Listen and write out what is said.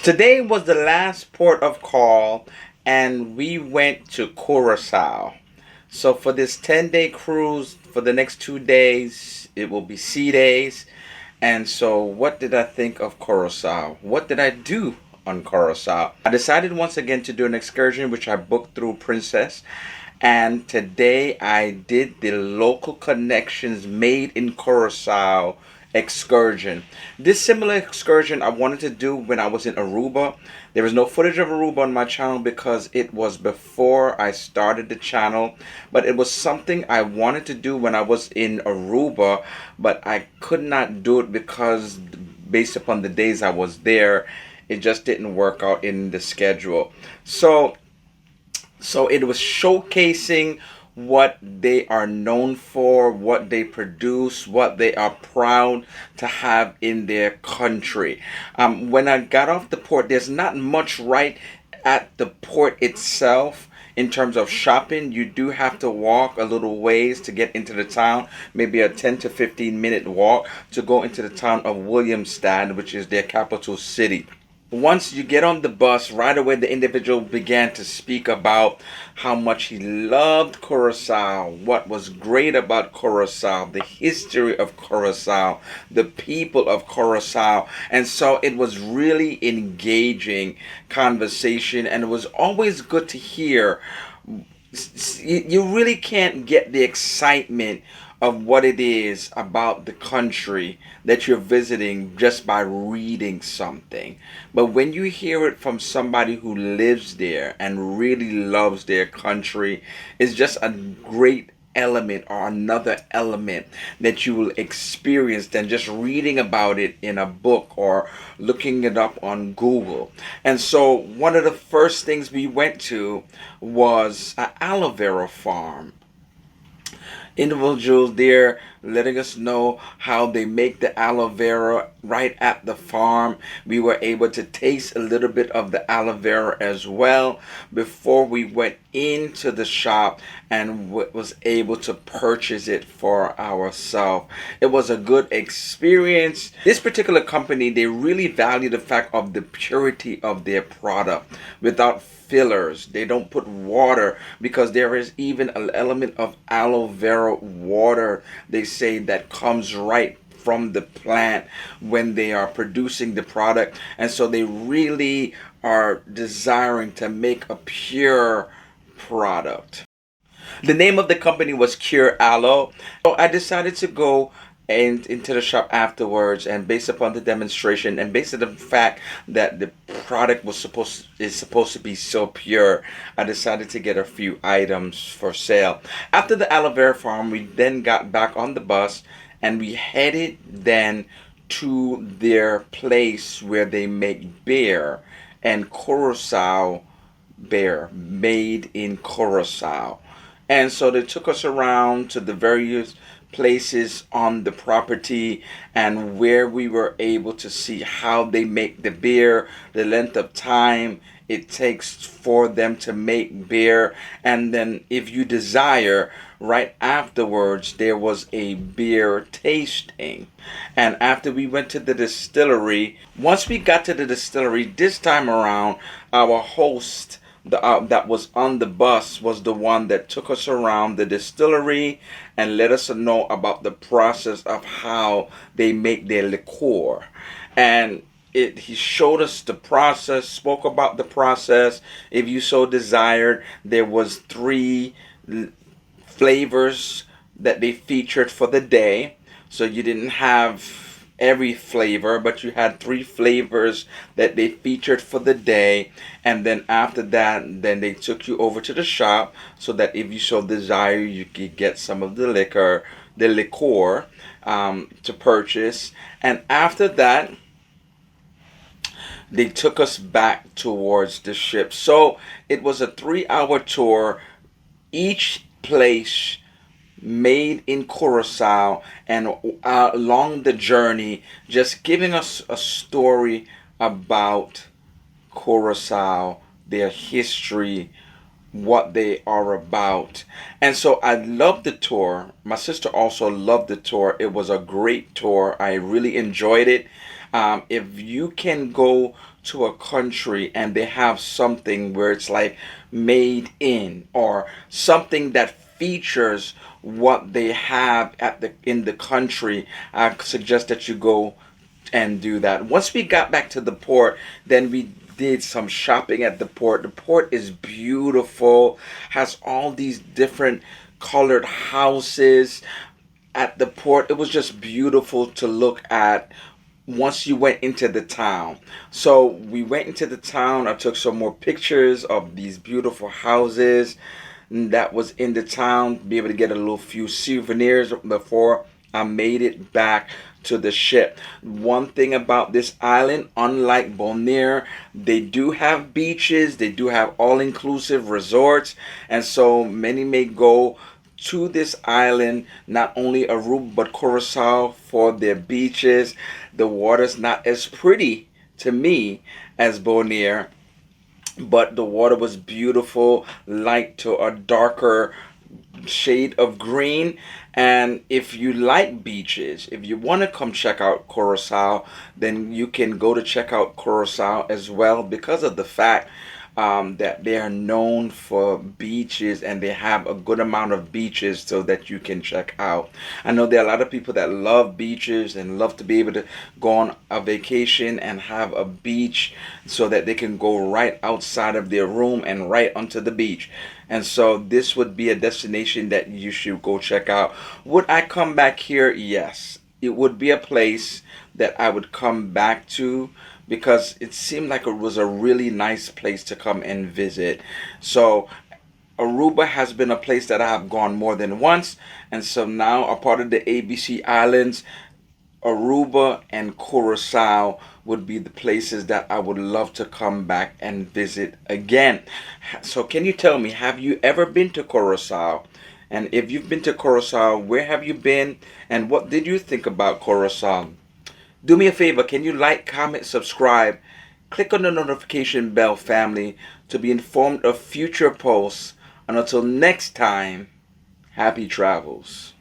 So today was the last port of call, and we went to Curacao. So for this 10-day cruise, for the next 2 days, it will be sea days. And so, what did I think of Curacao? What did I do on Curacao? I decided once again to do an excursion, which I booked through Princess. And today I did the local connections made in Curacao excursion. This similar excursion I wanted to do when I was in Aruba. There is no footage of Aruba on my channel because it was before I started the channel, but it was something I wanted to do when I was in Aruba, but I could not do it because based upon the days I was there, it just didn't work out in the schedule. So it was showcasing what they are known for, what they produce, what they are proud to have in their country. When I got off the port, there's not much right at the port itself. In terms of shopping, you do have to walk a little ways to get into the town, maybe a 10 to 15 minute walk to go into the town of Williamstad, which is their capital city. Once you get on the bus, right away the individual began to speak about how much he loved Curacao, what was great about Curacao, the history of Curacao, the people of Curacao. And so it was really engaging conversation, and it was always good to hear. You really can't get the excitement of what it is about the country that you're visiting just by reading something. But when you hear it from somebody who lives there and really loves their country, it's just a great element or another element that you will experience than just reading about it in a book or looking it up on Google. And so one of the first things we went to was an aloe vera farm. Individuals there letting us know how they make the aloe vera right at the farm. We were able to taste a little bit of the aloe vera as well before we went into the shop and was able to purchase it for ourselves. It was a good experience. This particular company, they really value the fact of the purity of their product without fillers. They don't put water because there is even an element of aloe vera water, they say, that comes right from the plant when they are producing the product. And so they really are desiring to make a pure product. The name of the company was Cure Aloe. So I decided to go and into the shop afterwards, and based upon the demonstration and based on the fact that the product is supposed to be so pure, I decided to get a few items for sale. After the aloe vera farm, we then got back on the bus and we headed then to their place where they make beer, and Curacao beer made in Curacao. And so they took us around to the various places on the property and where we were able to see how they make the beer, the length of time it takes for them to make beer, and then if you desire, right afterwards there was a beer tasting. And after we went to the distillery, once we got to the distillery this time around, our host that was on the bus was the one that took us around the distillery and let us know about the process of how they make their liqueur. And he showed us the process, spoke about the process. If you so desired, there was 3 flavors that they featured for the day. So you didn't have every flavor, but you had 3 flavors that they featured for the day. And then after that, then they took you over to the shop so that if you so desire, you could get some of the liqueur to purchase. And after that, they took us back towards the ship. So it was a 3-hour tour, each place made in Curacao, and along the journey just giving us a story about Curacao, their history, what they are about. And so I loved the tour. My sister also loved the tour. It was a great tour. I really enjoyed it. If you can go to a country and they have something where it's like made in, or something that features what they have at the in the country, I suggest that you go and do that. Once we got back to the port, then we did some shopping at the port. The port is beautiful, has all these different colored houses at the port. It was just beautiful to look at once you went into the town. So we went into the town. I took some more pictures of these beautiful houses that was in the town, be able to get a little few souvenirs before I made it back to the ship. One thing about this island, unlike Bonaire, they do have beaches, they do have all-inclusive resorts, and so many may go to this island, not only Aruba but Curacao, for their beaches. The water's not as pretty to me as Bonaire, but the water was beautiful, light to a darker shade of green. And if you like beaches, if you want to come check out Curacao, then you can go to check out Curacao as well, because of the fact that they are known for beaches and they have a good amount of beaches so that you can check out. I know there are a lot of people that love beaches and love to be able to go on a vacation and have a beach so that they can go right outside of their room and right onto the beach. And so this would be a destination that you should go check out. Would I come back here? Yes. It would be a place that I would come back to, because it seemed like it was a really nice place to come and visit. So Aruba has been a place that I have gone more than once, and so now a part of the ABC Islands, Aruba and Curacao would be the places that I would love to come back and visit again. So can you tell me, have you ever been to Curacao? And if you've been to Curacao, where have you been and what did you think about Curacao? Do me a favor, can you like, comment, subscribe, click on the notification bell, family, to be informed of future posts. And until next time, happy travels.